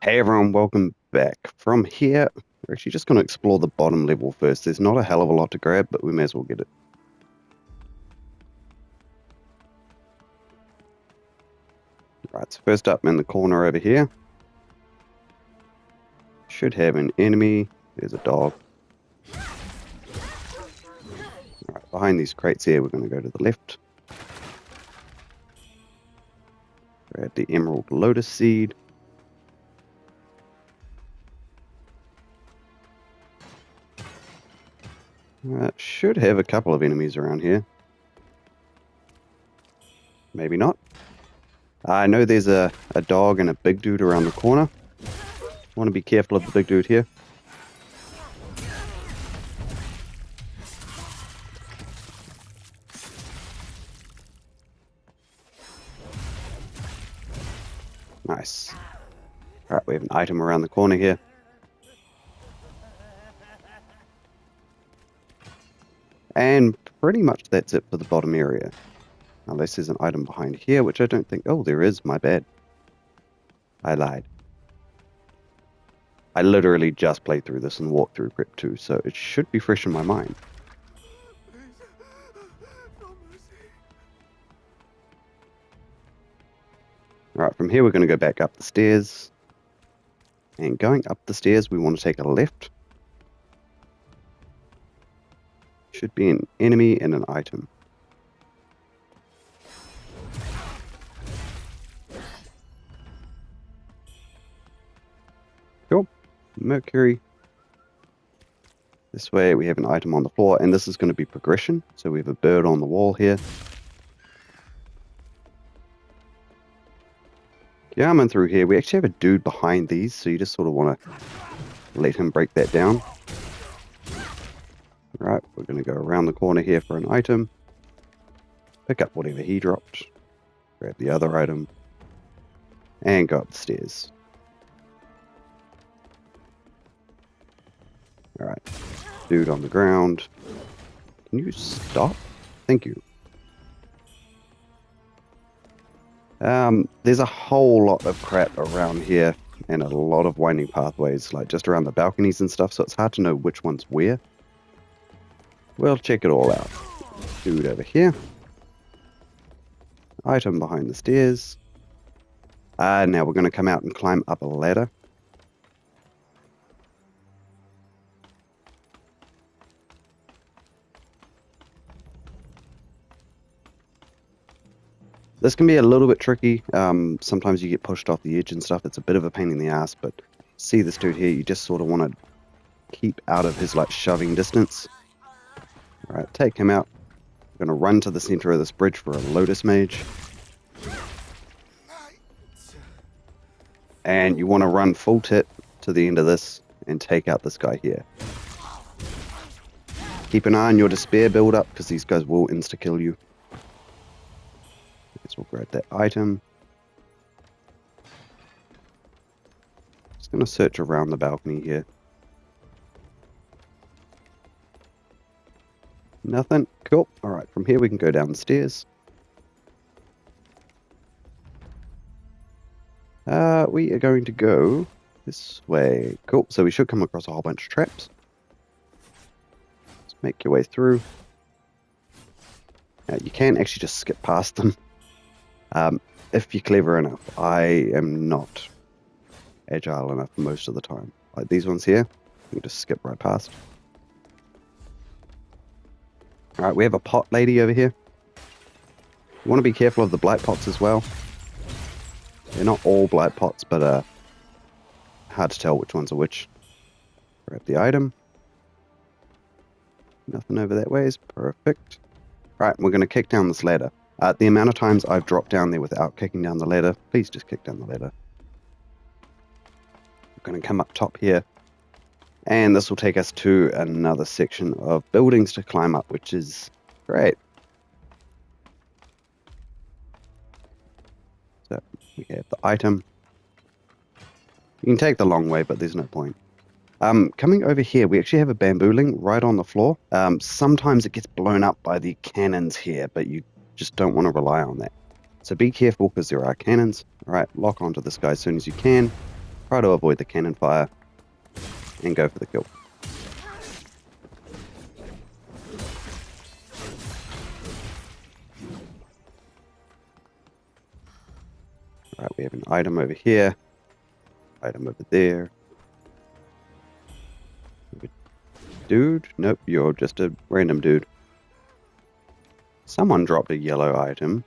Hey everyone, welcome back. From here, we're actually just going to explore the bottom level first. There's not a hell of a lot to grab, but we may as well get it. Right, so first up in the corner over here, should have an enemy. There's a dog. Alright, behind these crates here, we're going to go to the left. Grab the emerald lotus seed. Should have a couple of enemies around here. Maybe not. I know there's a dog and a big dude around the corner. Want to be careful of the big dude here. Nice. Alright, we have an item around the corner here. And pretty much that's it for the bottom area. Unless there's an item behind here, which I don't think... Oh, there is. My bad. I lied. I literally just played through this and walked through Prep 2, so it should be fresh in my mind. Alright, from here we're going to go back up the stairs. And going up the stairs, we want to take a left. Should be an enemy and an item. Cool. Mercury. This way we have an item on the floor, and this is going to be progression. So we have a bird on the wall here. Yeah, I'm in through here. We actually have a dude behind these, so you just sort of want to let him break that down. Right, we're going to go around the corner here for an item. Pick up whatever he dropped. Grab the other item. And go up the stairs. Alright, dude on the ground. Can you stop? Thank you. There's a whole lot of crap around here. And a lot of winding pathways, like just around the balconies and stuff. So it's hard to know which one's where. We'll check it all out. Dude over here. Item behind the stairs. Now we're going to come out and climb up a ladder. This can be a little bit tricky. Sometimes you get pushed off the edge and stuff. It's a bit of a pain in the ass, but see this dude here, you just sort of want to keep out of his like shoving distance. Alright, take him out. I'm going to run to the center of this bridge for a Lotus Mage. And you want to run full tit to the end of this and take out this guy here. Keep an eye on your despair build up, because these guys will insta-kill you. Guess we'll grab that item. Just going to search around the balcony here. Nothing. Cool. Alright, from here we can go down the stairs. We are going to go this way. Cool. So we should come across a whole bunch of traps. Let's make your way through. You can actually just skip past them. If you're clever enough. I am not agile enough most of the time. Like these ones here, you can just skip right past. Alright, we have a pot lady over here. You want to be careful of the blight pots as well. They're not all blight pots, but hard to tell which ones are which. Grab the item. Nothing over that way is perfect. Right, we're going to kick down this ladder. The amount of times I've dropped down there without kicking down the ladder, please just kick down the ladder. We're going to come up top here. And this will take us to another section of buildings to climb up, which is great. So we have the item. You can take the long way, but there's no point. Coming over here, we actually have a bambooling right on the floor. Sometimes it gets blown up by the cannons here, but you just don't want to rely on that. So be careful, because there are cannons. All right, lock onto this guy as soon as you can. Try to avoid the cannon fire and go for the kill. Alright, we have an item over here. Item over there. Dude? Nope, you're just a random dude. Someone dropped a yellow item.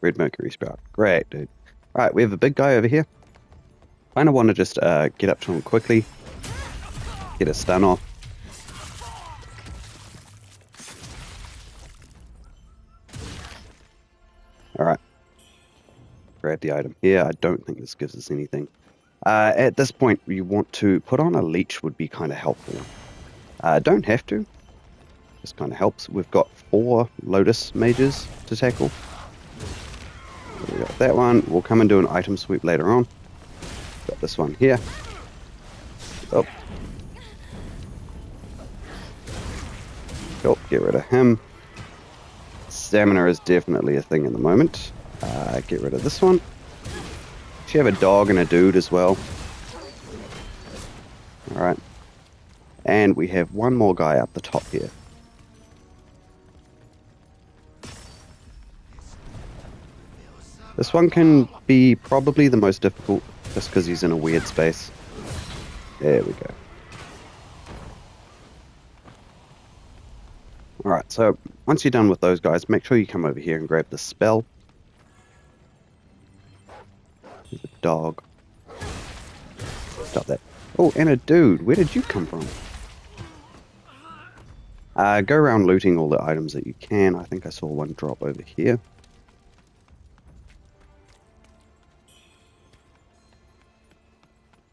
Red mercury sprout. Great, dude. Alright, we have a big guy over here. Kind of want to just get up to him quickly. Get a stun off. Alright. Grab the item here. I don't think this gives us anything. At this point, you want to put on a leech would be kind of helpful. Don't have to. Just kind of helps. We've got 4 Lotus mages to tackle. So we got that one. We'll come and do an item sweep later on. Got this one here. Oh. Cool. Get rid of him. Stamina is definitely a thing in the moment. Get rid of this one. You have a dog and a dude as well. Alright. And we have one more guy up the top here. This one can be probably the most difficult just because he's in a weird space. There we go. Alright, so once you're done with those guys, make sure you come over here and grab the spell. There's a dog. Stop that. Oh, and a dude. Where did you come from? Go around looting all the items that you can. I think I saw one drop over here.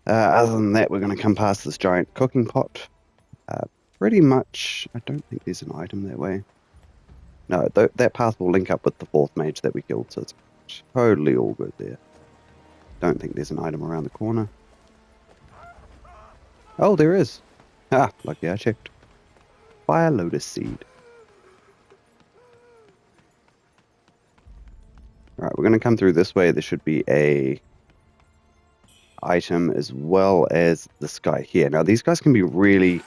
Other than that, we're going to come past this giant cooking pot. Pretty much, I don't think there's an item that way. No, that path will link up with the 4th mage that we killed, so it's totally all good there. Don't think there's an item around the corner. Oh, there is. Ah, lucky I checked. Fire Lotus Seed. Alright, we're going to come through this way. There should be a item as well as this guy here. Now, these guys can be really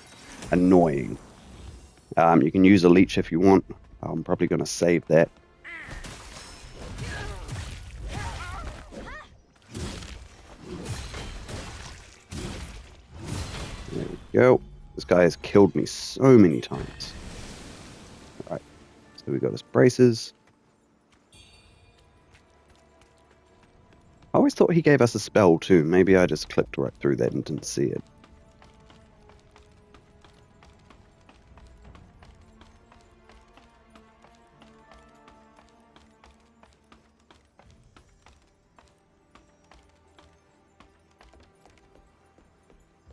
annoying. You can use a leech if you want. I'm probably going to save that. There we go. This guy has killed me so many times. Alright, so we got his braces. I always thought he gave us a spell too. Maybe I just clipped right through that and didn't see it.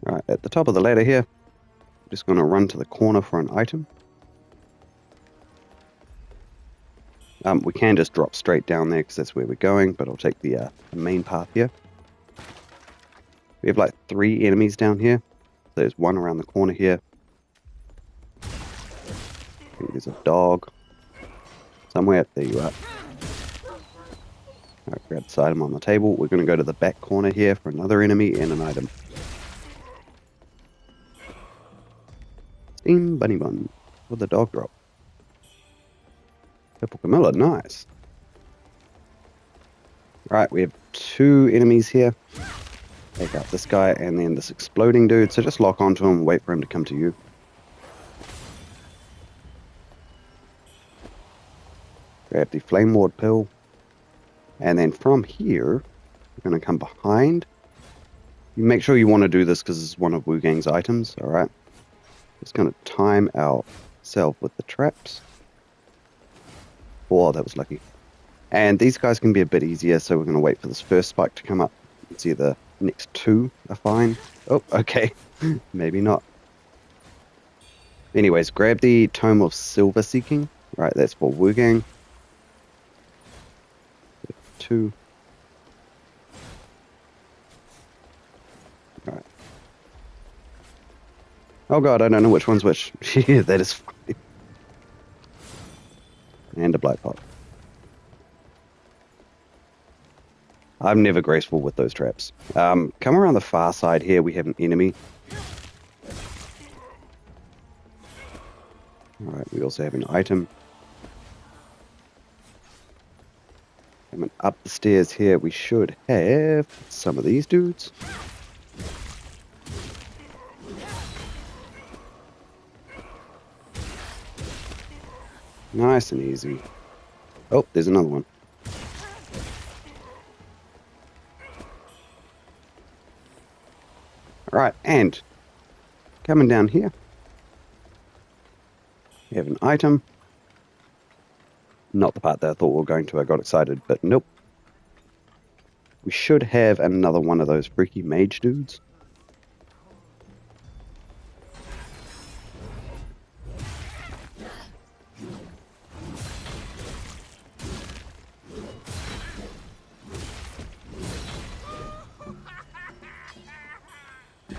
Alright, at the top of the ladder here, I'm just going to run to the corner for an item. We can just drop straight down there because that's where we're going, but I'll take the main path here. We have like 3 enemies down here. There's one around the corner here. I think there's a dog somewhere. There you are. Alright, grab this item on the table. We're going to go to the back corner here for another enemy and an item. Steam Bunny Bun with the dog drop. Purple Camilla, nice. Right, we have 2 enemies here. Take out this guy and then this exploding dude. So just lock onto him and wait for him to come to you. Grab the Flame Ward pill. And then from here, we're going to come behind. You make sure you want to do this because it's one of Wuchang's items, alright? Just going to time ourselves with the traps. Oh, that was lucky. And these guys can be a bit easier, so we're going to wait for this first spike to come up. Let's see, the next 2 are fine. Oh, okay. Maybe not. Anyways, grab the Tome of Silver Seeking. Right, that's for Wuchang. 2. Alright. Oh god, I don't know which one's which. Yeah, that is fine. And a blight pot. I'm never graceful with those traps. Come around the far side here, we have an enemy. Alright, we also have an item. Coming up the stairs here, we should have some of these dudes. Nice and easy. Oh, there's another one. Alright, and coming down here, we have an item. Not the part that I thought we were going to. I got excited, but nope. We should have another one of those freaky mage dudes.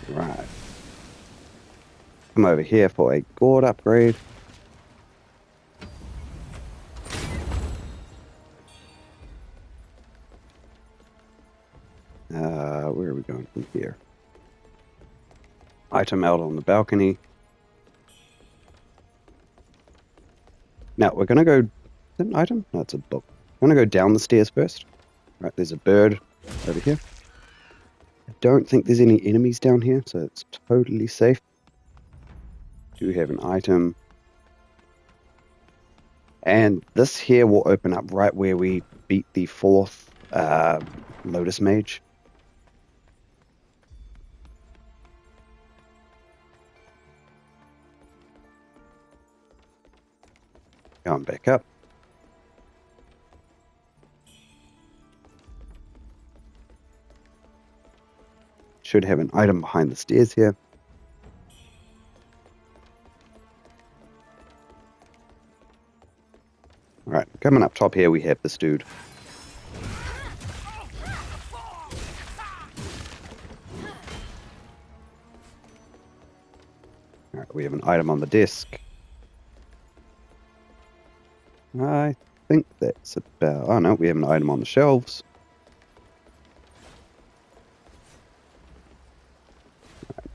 Right. Come over here for a gourd upgrade. Where are we going from here? Item out on the balcony. Now, we're going to go... Is that an item? No, it's a book. We're going to go down the stairs first. Right, there's a bird over here. I don't think there's any enemies down here, so it's totally safe. Do have an item. And this here will open up right where we beat the 4th Lotus Mage. Going back up. Should have an item behind the stairs here. Alright, coming up top here we have this dude. Alright, we have an item on the desk. I think that's about... Oh no, we have an item on the shelves.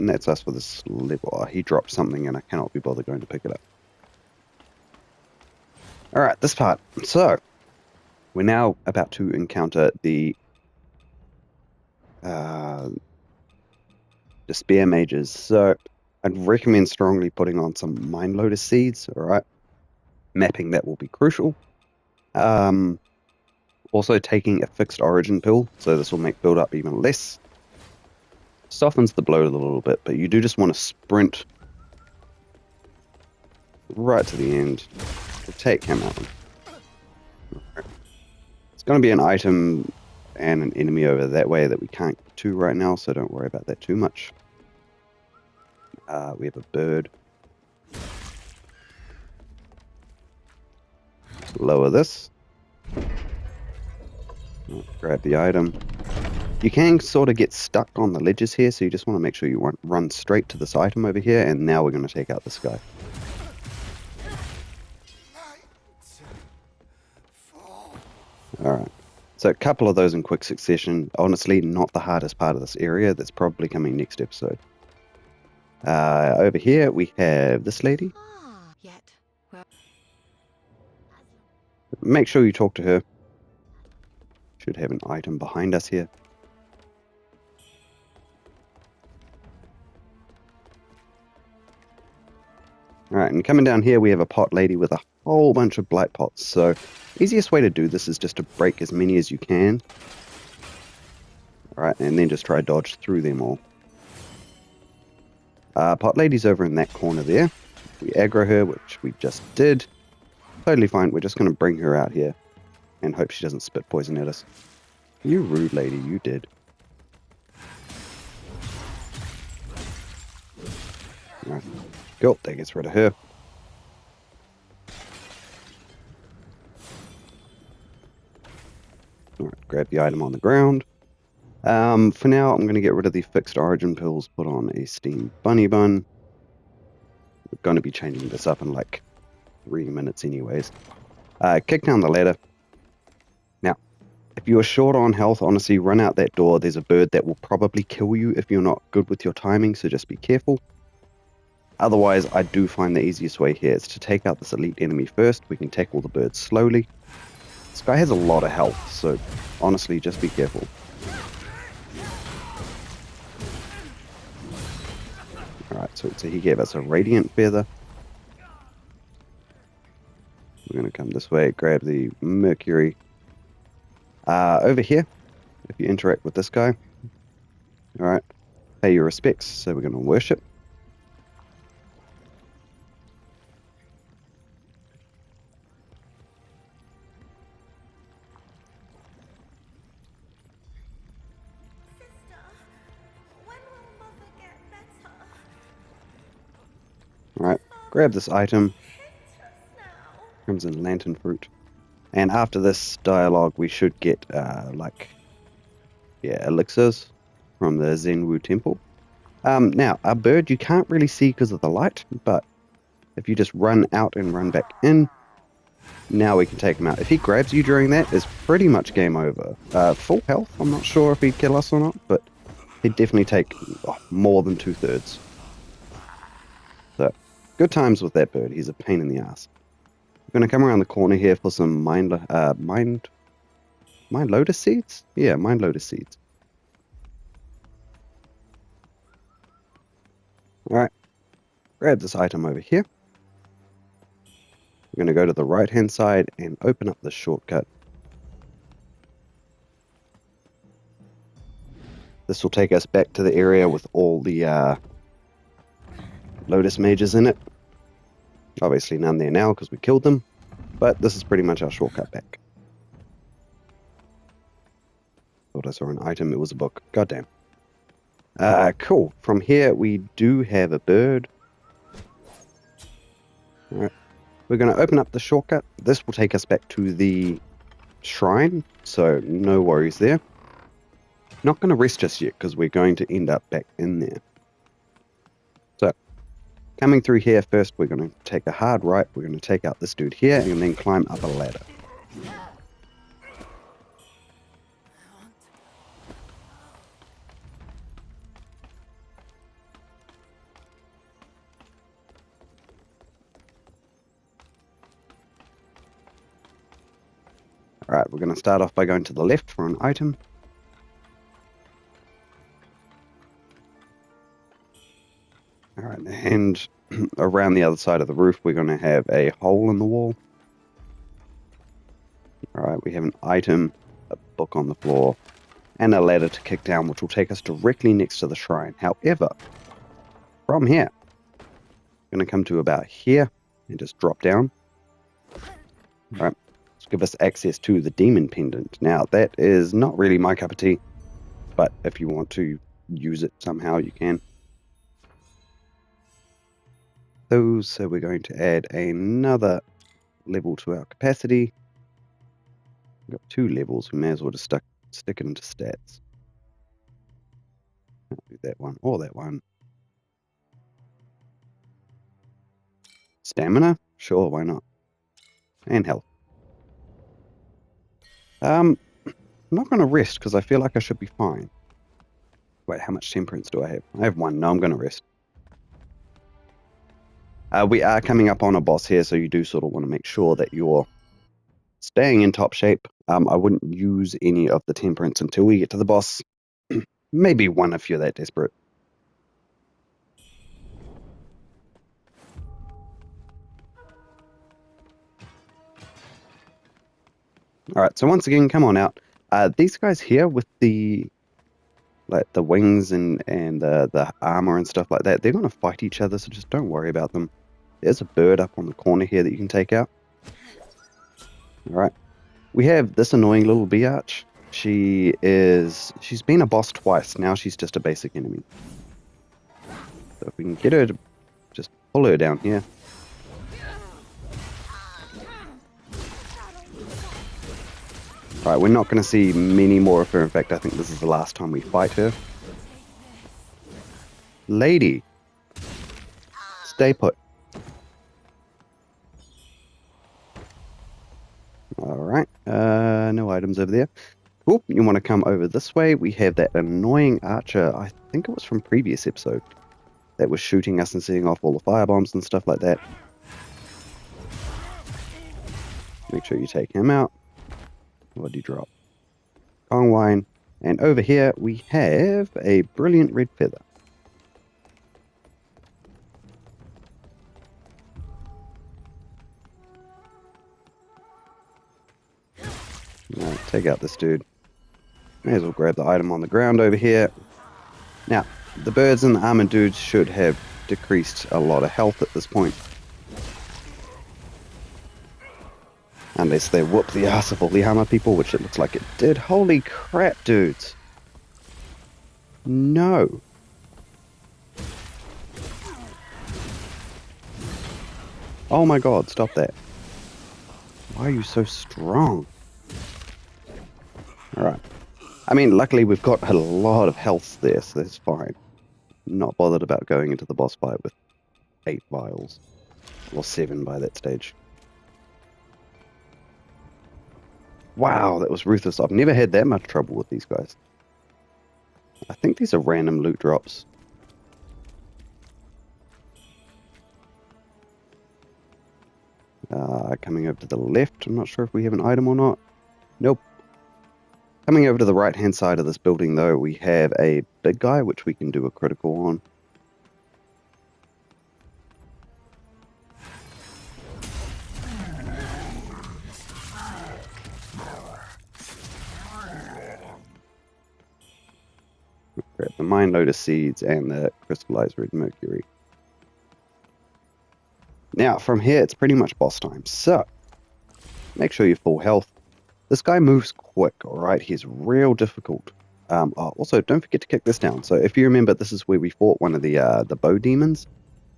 And that's us for this level. Oh, he dropped something and I cannot be bothered going to pick it up. Alright, this part. So, we're now about to encounter the Despair Mages. So, I'd recommend strongly putting on some Mind Lotus seeds, alright? Mapping that will be crucial. Also taking a fixed origin pill, so this will make build up even less. Softens the blow a little bit, but you do just want to sprint right to the end to take him out. It's going to be an item and an enemy over that way that we can't get to right now, so don't worry about that too much. We have a bird. Lower this. Grab the item. You can sort of get stuck on the ledges here, so you just want to make sure you run straight to this item over here, and now we're going to take out this guy. Alright, so a couple of those in quick succession. Honestly, not the hardest part of this area. That's probably coming next episode. Over here we have this lady. Make sure you talk to her. Should have an item behind us here. Alright, and coming down here we have a pot lady with a whole bunch of blight pots. So, easiest way to do this is just to break as many as you can. Alright, and then just try dodge through them all. Pot lady's over in that corner there. We aggro her, which we just did. Totally fine, we're just going to bring her out here. And hope she doesn't spit poison at us. You rude lady, you did. Alright. Cool, that gets rid of her. Alright, grab the item on the ground. For now, I'm going to get rid of the fixed origin pills, put on a steamed bunny bun. We're going to be changing this up in like 3 minutes anyways. Kick down the ladder. Now, If you are short on health, honestly, run out that door. There's a bird that will probably kill you if you're not good with your timing, so just be careful. Otherwise, I do find the easiest way here is to take out this elite enemy first. We can tackle the bird slowly. This guy has a lot of health, so honestly, just be careful. Alright, so he gave us a radiant feather. We're going to come this way, grab the mercury. Over here, if you interact with this guy, alright, pay your respects, so we're going to worship. Alright, grab this item, Crimson Lantern Fruit. And after this dialogue, we should get, elixirs from the Zenwu Temple. Now, our bird you can't really see because of the light, but if you just run out and run back in, now we can take him out. If he grabs you during that, it's pretty much game over. Full health, I'm not sure if he'd kill us or not, but he'd definitely take more than 2/3. So, good times with that bird. He's a pain in the ass. We're going to come around the corner here for some mind lotus seeds? Yeah, mind lotus seeds. Alright, grab this item over here. We're going to go to the right hand side and open up the shortcut. This will take us back to the area with all the lotus mages in it. Obviously none there now because we killed them, but this is pretty much our shortcut back. Thought I saw an item, it was a book. Goddamn. Cool. From here we do have a bird. Alright. We're going to open up the shortcut. This will take us back to the shrine, so no worries there. Not going to rest just yet because we're going to end up back in there. So, coming through here first, we're going to take a hard right. We're going to take out this dude here and then climb up a ladder. Alright, we're going to start off by going to the left for an item. Alright, and around the other side of the roof, we're going to have a hole in the wall. Alright, we have an item, a book on the floor, and a ladder to kick down, which will take us directly next to the shrine. However, from here, we're going to come to about here and just drop down. Alright, let's give us access to the demon pendant. Now, that is not really my cup of tea, but if you want to use it somehow, you can. So we're going to add another level to our capacity. We've got 2 levels, we may as well just stick it into stats. I'll do that one or that one. Stamina? Sure, why not? And health. I'm not going to rest because I feel like I should be fine. Wait, how much temperance do I have? I have 1. No, I'm going to rest. We are coming up on a boss here, so you do sort of want to make sure that you're staying in top shape. I wouldn't use any of the temperance until we get to the boss. Maybe 1 if you're that desperate. Alright, so once again, come on out. These guys here with the wings and the armor and stuff like that, they're going to fight each other, so just don't worry about them. There's a bird up on the corner here that you can take out. Alright. We have this annoying little bee arch. She's been a boss twice. Now she's just a basic enemy. So if we can get her to just pull her down here. Alright, we're not going to see many more of her. In fact, I think this is the last time we fight her. Lady. Stay put. Alright, no items over there. Cool. You want to come over this way. We have that annoying archer. I think it was from previous episode that was shooting us and setting off all the firebombs and stuff like that. Make sure you take him out. What do you drop? Kong wine. And over here we have a brilliant red feather. Alright, take out this dude. May as well grab the item on the ground over here. Now, the birds and the armored dudes should have decreased a lot of health at this point. Unless they whoop the ass of all the armor people, which it looks like it did. Holy crap, dudes. No. Oh my god, stop that. Why are you so strong? Alright. I mean, luckily we've got a lot of health there, so that's fine. Not bothered about going into the boss fight with 8 vials. Or 7 by that stage. Wow, that was ruthless. I've never had that much trouble with these guys. I think these are random loot drops. Coming over to the left, I'm not sure if we have an item or not. Nope. Coming over to the right hand side of this building though, we have a big guy which we can do a critical on. Grab the Mind Lotus seeds and the crystallized red mercury. Now, from here, it's pretty much boss time. So, make sure you're full health. This guy moves quick, alright? He's real difficult. Also, don't forget to kick this down. So, if you remember, this is where we fought one of the bow demons.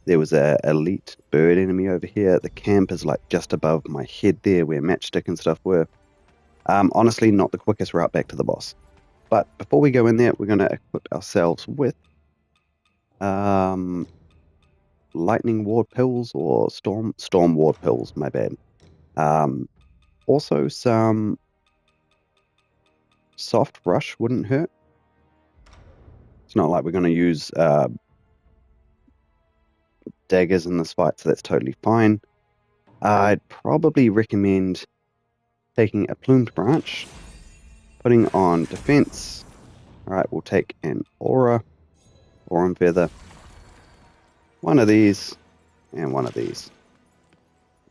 There was a elite bird enemy over here. The camp is like just above my head there, where Matchstick and stuff were. Honestly, not the quickest route back to the boss. But before we go in there, we're going to equip ourselves with lightning ward pills or storm ward pills, my bad. Also some soft rush wouldn't hurt. It's not like we're going to use daggers in this fight, so that's totally fine. I'd probably recommend taking a plumed branch, putting on defense. Alright, we'll take an aurum feather, one of these, and one of these.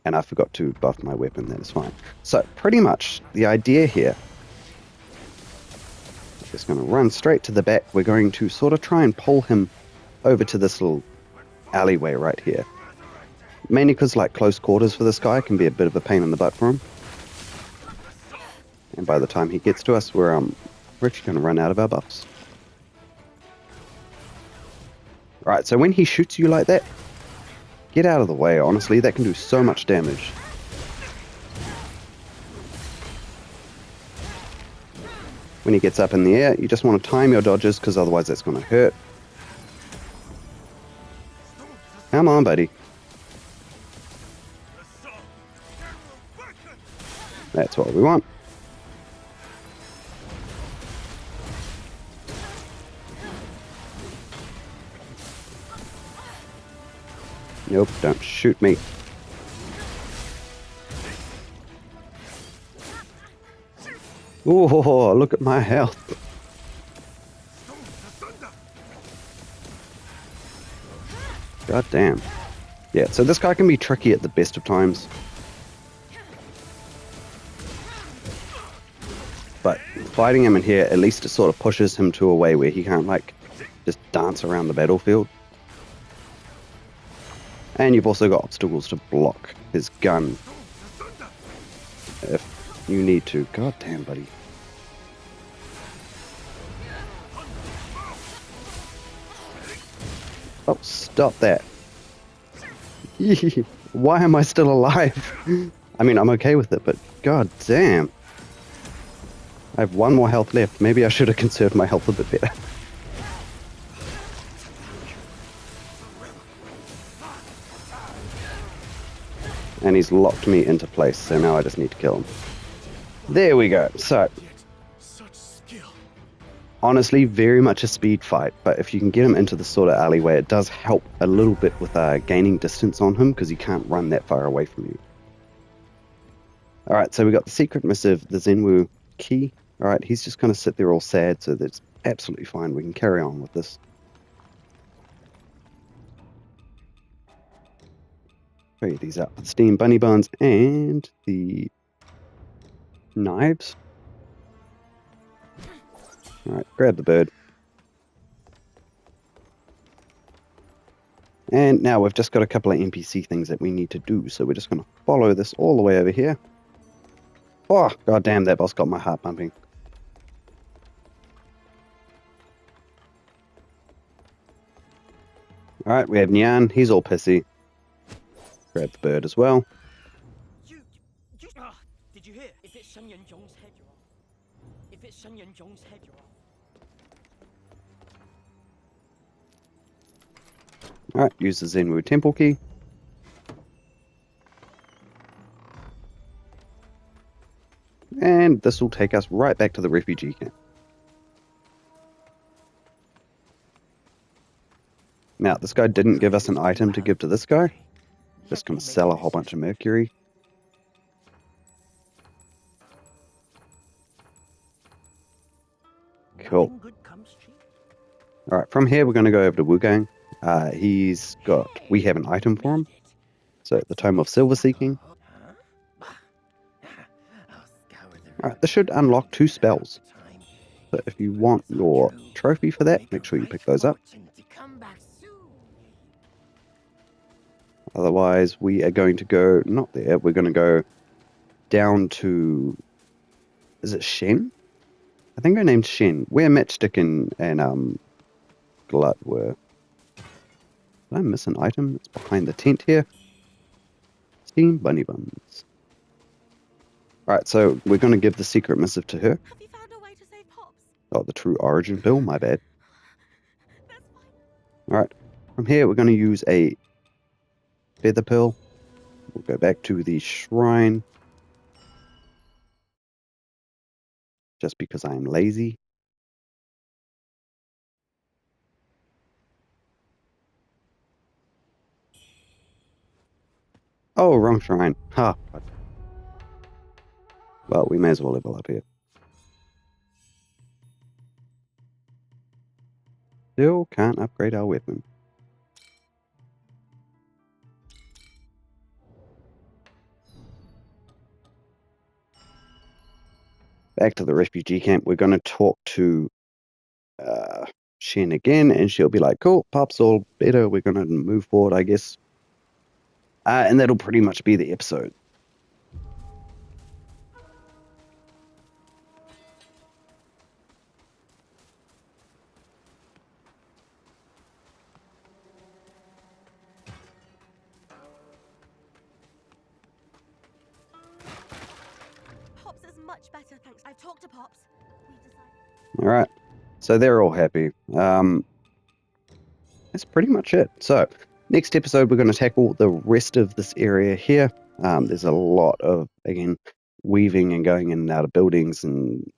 And I forgot to buff my weapon, that is fine. So, pretty much, the idea here, I'm just going to run straight to the back. We're going to sort of try and pull him over to this little alleyway right here. Mainly because, like, close quarters for this guy can be a bit of a pain in the butt for him. And by the time he gets to us, we're actually going to run out of our buffs. Right, so when he shoots you like that, get out of the way, honestly. That can do so much damage. When he gets up in the air, you just want to time your dodges, because otherwise that's going to hurt. Come on, buddy. That's what we want. Nope, don't shoot me. Oh, look at my health. God damn. Yeah, so this guy can be tricky at the best of times. But fighting him in here, at least it sort of pushes him to a way where he can't, like, just dance around the battlefield. And you've also got obstacles to block his gun if you need to. God damn, buddy. Oh, stop that. Why am I still alive? I mean, I'm okay with it, but god damn. I have one more health left. Maybe I should have conserved my health a bit better. And he's locked me into place, so now I just need to kill him. There we go. So, Honestly, very much a speed fight, but if you can get him into the sort of alleyway, it does help a little bit with gaining distance on him because he can't run that far away from you. Alright, so we got the secret missive, the Zenwu key. Alright, he's just going to sit there all sad, so that's absolutely fine. We can carry on with this. Figure these out. The steam bunny buns and the knives. Alright, grab the bird. And now we've just got a couple of NPC things that we need to do, so we're just going to follow this all the way over here. Oh, god damn, that boss got my heart pumping. Alright, we have Nyan, he's all pissy. Grab the bird as well. Did you hear? If it's Sun Yunzhong's head, you're off. If it's Sun Yunzhong's head, you're off. Alright, use the Zenwu temple key. And this will take us right back to the refugee camp. Now, this guy didn't give us an item to give to this guy. Just gonna sell a whole bunch of mercury. Cool. Alright, from here we're gonna go over to Wuchang. We have an item for him. So, the Tome of Silver Seeking. Alright, this should unlock 2 spells. So if you want your trophy for that, make sure you pick those up. Otherwise, we are going to go, not there, we're going to go down to, is it Shen? I think her name's Shen. Where Matchstick and Glut were. Did I miss an item? It's behind the tent here. Steam Bunny Buns. Alright, so we're going to give the secret missive to her. Have you found a way to save Pops? Oh, the true origin bill, my bad. Alright, from here we're going to use a feather pearl. We'll go back to the shrine. Just because I am lazy. Oh, wrong shrine. Ha. Well, we may as well level up here. Still can't upgrade our weapon. Back to the refugee camp. We're going to talk to Shen again, and she'll be like, cool, Pop's all better. We're going to move forward, I guess. And that'll pretty much be the episode. Pops is much better, thanks. I've talked to Pops. Alright, so they're all happy. That's pretty much it. So, next episode we're going to tackle the rest of this area here. There's a lot of, again, weaving and going in and out of buildings and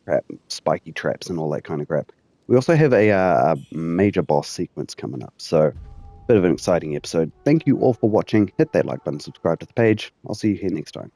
crap, spiky traps and all that kind of crap. We also have a major boss sequence coming up, so bit of an exciting episode. Thank you all for watching. Hit that like button, subscribe to the page. I'll see you here next time.